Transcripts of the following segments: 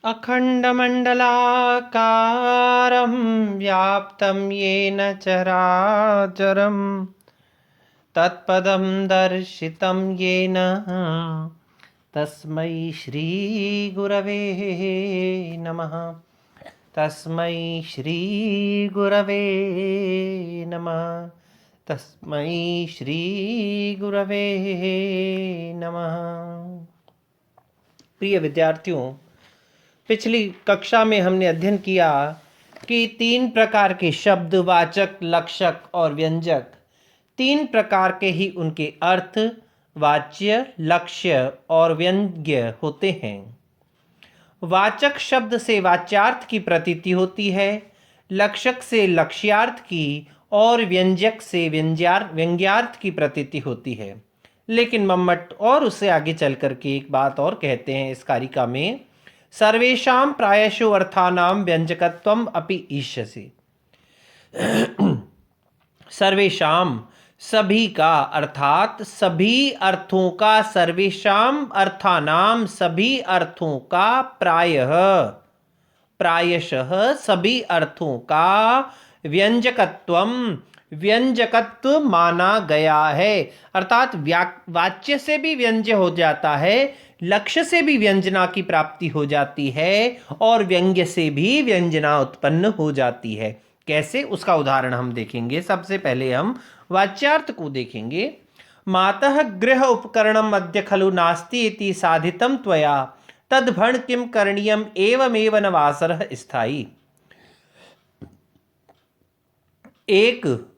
अखण्डमण्डलाकारं व्याप्तं येन चराचरं तत्पदं दर्शितं येन तस्मै श्रीगुरवे नमः। तस्मै श्रीगुरवे नमः। तस्मै श्रीगुरवे नमः। प्रिय विद्यार्थियों, पिछली कक्षा में हमने अध्ययन किया कि 3 प्रकार के शब्द, वाचक, लक्षक और व्यंजक, 3 प्रकार के ही उनके अर्थ, वाच्य, लक्ष्य और व्यंग्य होते हैं। वाचक शब्द से वाच्यार्थ की प्रतीति होती है, लक्षक से लक्ष्यार्थ की और व्यंजक से व्यंग्यार्थ की प्रतीति होती है। लेकिन मम्मट और उससे आगे चल करके एक बात और कहते हैं इस कारिका में, सर्वेषां प्रायशो अर्थानां व्यंजकत्वम् अपि ईष्यसि। सर्वेषां सभी का, अर्थात सभी अर्थों का, सर्वेषां अर्थानां सभी अर्थों का, प्रायशः सभी अर्थों का व्यंजकत्व माना गया है। अर्थात वाच्य से भी व्यंज्य हो जाता है, लक्ष्य से भी व्यंजना की प्राप्ति हो जाती है और व्यंग्य से भी व्यंजना उत्पन्न हो जाती है। कैसे, उसका उदाहरण हम देखेंगे। सबसे पहले हम वाच्यार्थ को देखेंगे। मातः गृह उपकरणम अद्य खलु नास्ति इति साधितं त्वया तद्भण किम करणीयम एवमेव न वासरः स्थायी। एक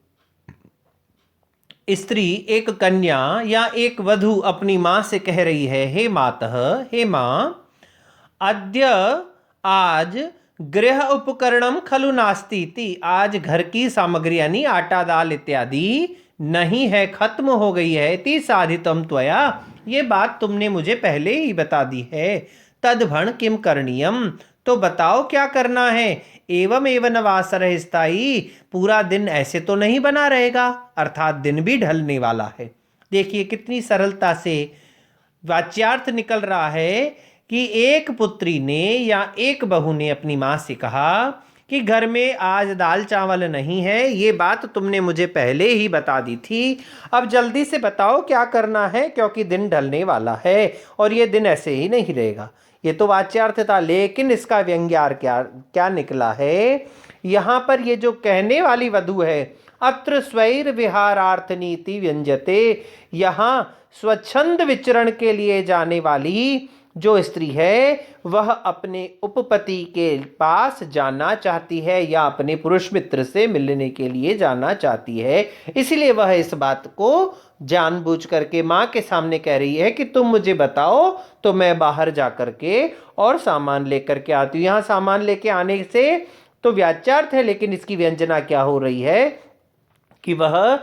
स्त्री, एक कन्या या एक वधू अपनी माँ से कह रही है, हे मातः, हे माँ, अद्य आज गृह उपकरणम खलु नास्ति इति, आज घर की सामग्री यानी आटा दाल इत्यादि नहीं है, खत्म हो गई है। इति साधितम त्वया, ये बात तुमने मुझे पहले ही बता दी है। तद्भण किम करणीयम, तो बताओ क्या करना है। एवं एवं न वासरः स्थायी, पूरा दिन ऐसे तो नहीं बना रहेगा, अर्थात दिन भी ढलने वाला है। देखिए कितनी सरलता से वाच्यार्थ निकल रहा है कि एक पुत्री ने या एक बहू ने अपनी माँ से कहा कि घर में आज दाल चावल नहीं है, ये बात तुमने मुझे पहले ही बता दी थी, अब जल्दी से बताओ क्या करना है, क्योंकि दिन ढलने वाला है और ये दिन ऐसे ही नहीं रहेगा। ये तो वाच्यार्थ था, लेकिन इसका व्यंग्यार्थ क्या निकला है। यहाँ पर ये जो कहने वाली वधू है, अत्र स्वैर विहारार्थ नीति व्यंजते, यहाँ स्वच्छंद विचरण के लिए जाने वाली जो स्त्री है वह अपने उपपति के पास जाना चाहती है या अपने पुरुष मित्र से मिलने के लिए जाना चाहती है। इसलिए वह इस बात को जानबूझ करके माँ के सामने कह रही है कि तुम मुझे बताओ तो मैं बाहर जा करके और सामान लेकर के आती हूँ। यहाँ सामान लेके आने से तो वाच्यार्थ है, लेकिन इसकी व्यंजना क्या हो रही है कि वह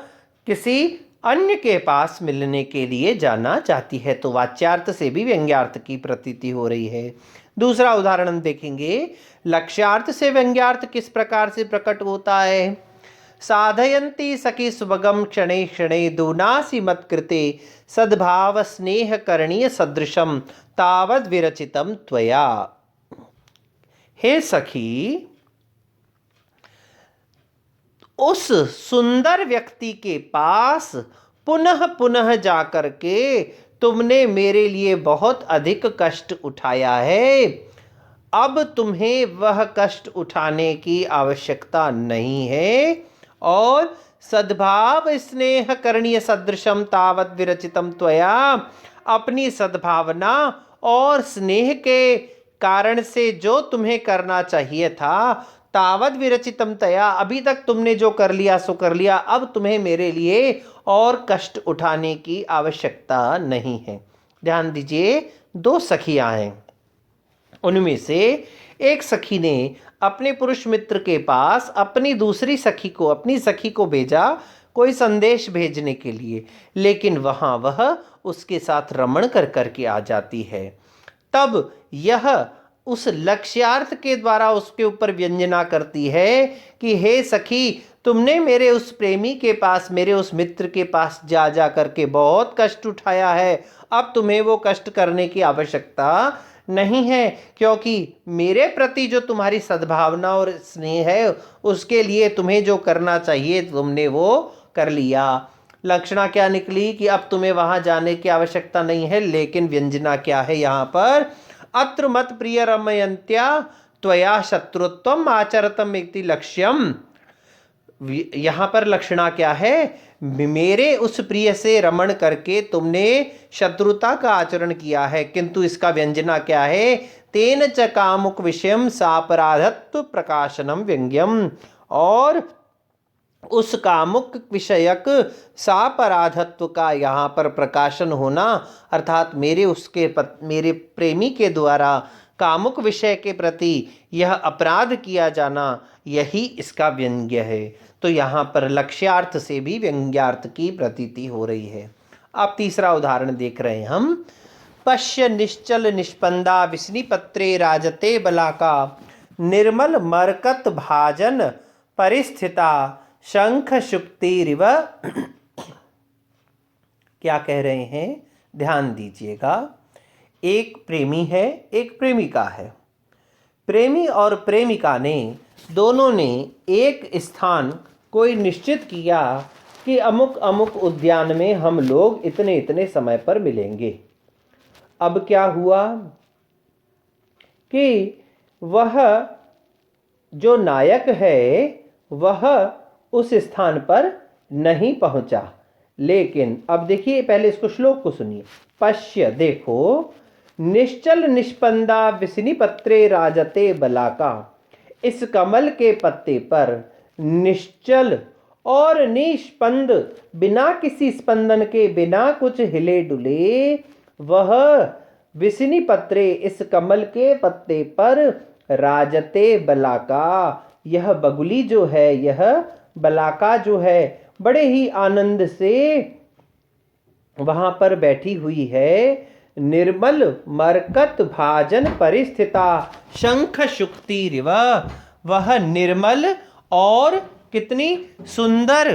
किसी अन्य के पास मिलने के लिए जाना चाहती है। तो वाच्यार्थ से भी व्यंग्यार्थ की प्रतीति हो रही है। दूसरा उदाहरण हम देखेंगे, लक्ष्यार्थ से व्यंग्यार्थ किस प्रकार से प्रकट होता है। साधयन्ति सखी सुभगम क्षणे क्षणे दूनासी मत्कृते सद्भाव स्नेह करणीय सदृशम तावद विरचितम त्वया। हे सखी, उस सुंदर व्यक्ति के पास पुनः पुनः जाकर के तुमने मेरे लिए बहुत अधिक कष्ट उठाया है, अब तुम्हें वह कष्ट उठाने की आवश्यकता नहीं है और सद्भाव स्नेह करणीय सदृशम तावत विरचितम त्वया, अपनी सद्भावना और स्नेह के कारण से जो तुम्हें करना चाहिए था, तावत विरचितम तया, अभी तक तुमने जो कर लिया सो कर लिया, अब तुम्हें मेरे लिए और कष्ट उठाने की आवश्यकता नहीं है। ध्यान दीजिए, 2 सखियां हैं, उनमें से एक सखी ने अपने पुरुष मित्र के पास अपनी दूसरी सखी को, अपनी सखी को भेजा कोई संदेश भेजने के लिए, लेकिन वहाँ वह उसके साथ रमण कर करके आ जाती है। तब यह उस लक्ष्यार्थ के द्वारा उसके ऊपर व्यंजना करती है कि हे सखी, तुमने मेरे उस प्रेमी के पास, मेरे उस मित्र के पास जा जा करके बहुत कष्ट उठाया है, अब तुम्हें वो कष्ट करने की आवश्यकता नहीं है, क्योंकि मेरे प्रति जो तुम्हारी सद्भावना और स्नेह है उसके लिए तुम्हें जो करना चाहिए तुमने वो कर लिया। लक्षणा क्या निकली कि अब तुम्हें वहां जाने की आवश्यकता नहीं है। लेकिन व्यंजना क्या है यहाँ पर, अत्र मत प्रिय रमयंत्या त्वया शत्रुत्वम आचरतम इति लक्ष्यम। यहाँ पर लक्षणा क्या है, मेरे उस प्रिय से रमण करके तुमने शत्रुता का आचरण किया है। किंतु इसका व्यंजना क्या है, तेन च कामुक विषयम सापराधत्व प्रकाशनम व्यंग्यम। और उस कामुक विषयक सापराधत्व का यहाँ पर प्रकाशन होना, अर्थात मेरे प्रेमी के द्वारा कामुक विषय के प्रति यह अपराध किया जाना, यही इसका व्यंग्य है। तो यहाँ पर लक्ष्यार्थ से भी व्यंग्यार्थ की प्रतीति हो रही है। अब तीसरा उदाहरण देख रहे हैं हम। पश्य निश्चल निष्पंदा विस्निपत्रे राजते बलाका निर्मल मरकत भाजन परिस्थिता शंख शुक्तिरिव। क्या कह रहे हैं, ध्यान दीजिएगा। एक प्रेमी है, एक प्रेमिका है। प्रेमी और प्रेमिका ने दोनों ने एक स्थान कोई निश्चित किया कि अमुक अमुक उद्यान में हम लोग इतने इतने समय पर मिलेंगे। अब क्या हुआ कि वह जो नायक है वह उस स्थान पर नहीं पहुंचा। लेकिन अब देखिए, पहले इसको श्लोक को सुनिए। पश्य, देखो, निश्चल निष्पंदा विस्निपत्रे राजते बलाका, इस कमल के पत्ते पर निश्चल और निष्पंद, बिना किसी स्पंदन के, बिना कुछ हिले डुले, वह विस्निपत्रे, इस कमल के पत्ते पर राजते बलाका, यह बगुली जो है, यह बलाका जो है, बड़े ही आनंद से वहां पर बैठी हुई है। निर्मल मरकत भाजन परिस्थिता शंख शुक्तिरिव, वह निर्मल और कितनी सुंदर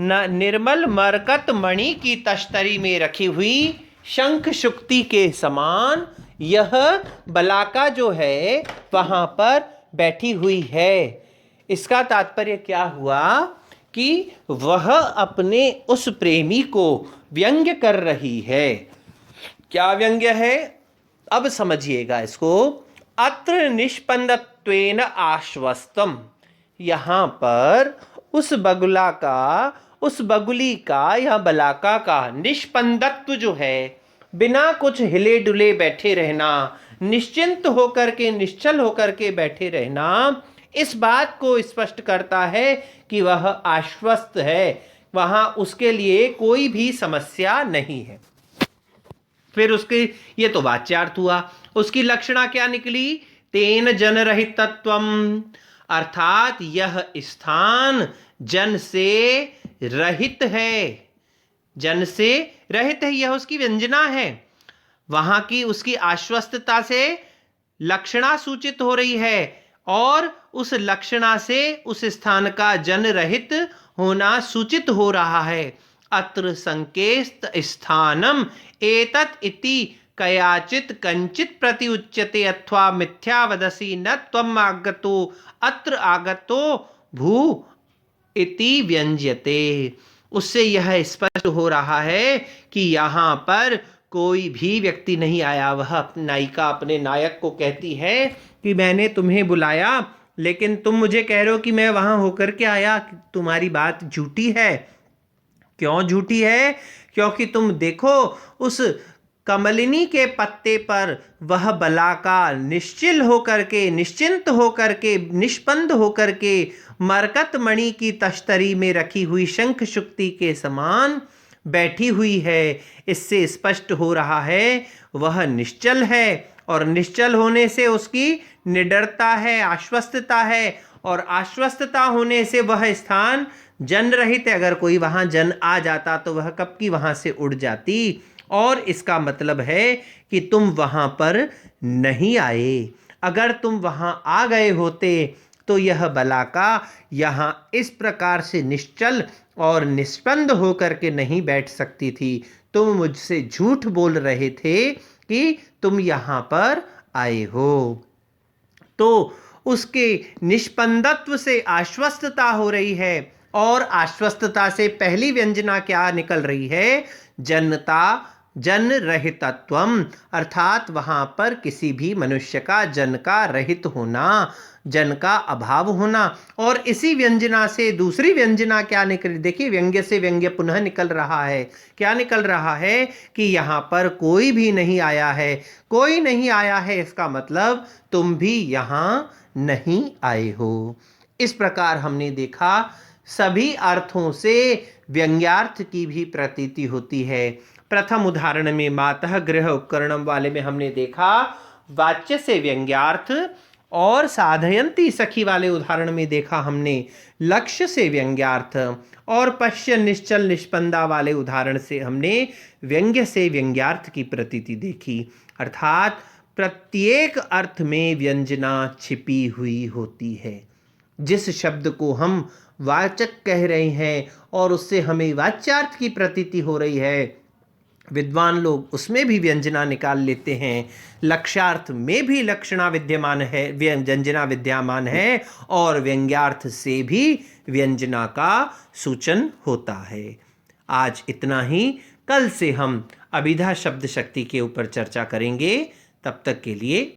निर्मल मरकत मणि की तश्तरी में रखी हुई शंख शुक्ति के समान यह बलाका जो है वहां पर बैठी हुई है। इसका तात्पर्य क्या हुआ कि वह अपने उस प्रेमी को व्यंग्य कर रही है। क्या व्यंग्य है, अब समझिएगा इसको। अत्र निष्पंदत्वेन आश्वस्तम, यहाँ पर उस बगुला का, उस बगुली का या बलाका का निष्पंदत्व जो है, बिना कुछ हिले डुले बैठे रहना, निश्चिंत होकर के, निश्चल होकर के बैठे रहना, इस बात को स्पष्ट करता है कि वह आश्वस्त है, वहां उसके लिए कोई भी समस्या नहीं है। फिर उसके, ये तो वाच्यार्थ हुआ। उसकी लक्षणा क्या निकली, तेन जन रहितत्वम, अर्थात यह स्थान जन से रहित है। जन से रहित है, यह उसकी व्यंजना है। वहां की उसकी आश्वस्तता से लक्षणा सूचित हो रही है और उस लक्षणा से उस स्थान का जन रहित होना सूचित हो रहा है। अत्र संकेत स्थानम एतत् इति कयाचित कंचित प्रति उच्यते अथवा मिथ्या वदसी न त्वम आगतो अत्र आगतो भू इति व्यंज्यते। उससे यह स्पष्ट हो रहा है कि यहाँ पर कोई भी व्यक्ति नहीं आया। वह नायिका अपने नायक को कहती है कि मैंने तुम्हें बुलाया लेकिन तुम मुझे कह रहे हो कि मैं वहां होकर के आया। तुम्हारी बात झूठी है। क्यों झूठी है? क्योंकि तुम देखो उस कमलिनी के पत्ते पर वह बलाका निश्चिल होकर के, निश्चिंत होकर के, निष्पंद होकर के मरकत मणि की तश्तरी में रखी हुई शंख शुक्ति के समान बैठी हुई है। इससे स्पष्ट हो रहा है वह निश्चल है और निश्चल होने से उसकी निडरता है, आश्वस्तता है और आश्वस्तता होने से वह स्थान जन रहित है। अगर कोई वहां जन आ जाता तो वह कब की वहां से उड़ जाती। और इसका मतलब है कि तुम वहां पर नहीं आए। अगर तुम वहां आ गए होते तो यह बलाका यहाँ इस प्रकार से निश्चल और निष्पंद होकर के नहीं बैठ सकती थी। तुम मुझसे झूठ बोल रहे थे कि तुम यहाँ पर आए हो। तो उसके निष्पंदत्व से आश्वस्तता हो रही है, और आश्वस्तता से पहली व्यंजना क्या निकल रही है? जनता, जन रहितत्वम, अर्थात वहां पर किसी भी मनुष्य का जन का रहित होना, जन का अभाव होना। और इसी व्यंजना से दूसरी व्यंजना क्या निकल, देखिए व्यंग्य से व्यंग्य पुनः निकल रहा है। क्या निकल रहा है? कि यहाँ पर कोई भी नहीं आया है। कोई नहीं आया है, इसका मतलब तुम भी यहाँ नहीं आए हो। इस प्रकार हमने देखा सभी अर्थों से व्यंग्यार्थ की भी प्रतीति होती है। प्रथम उदाहरण में मातः गृह उपकरणम वाले में हमने देखा वाच्य से व्यंग्यार्थ, और साधयंती सखी वाले उदाहरण में देखा हमने लक्ष्य से व्यंग्यार्थ, और पश्य निश्चल निष्पंदा वाले उदाहरण से हमने व्यंग्य से व्यंग्यार्थ की प्रतीति देखी। अर्थात प्रत्येक अर्थ में व्यंजना छिपी हुई होती है। जिस शब्द को हम वाचक कह रहे हैं और उससे हमें वाच्यार्थ की प्रतीति हो रही है, विद्वान लोग उसमें भी व्यंजना निकाल लेते हैं। लक्ष्यार्थ में भी लक्षणा विद्यमान है, व्यंजना विद्यमान है, और व्यंग्यार्थ से भी व्यंजना का सूचन होता है। आज इतना ही। कल से हम अभिधा शब्द शक्ति के ऊपर चर्चा करेंगे। तब तक के लिए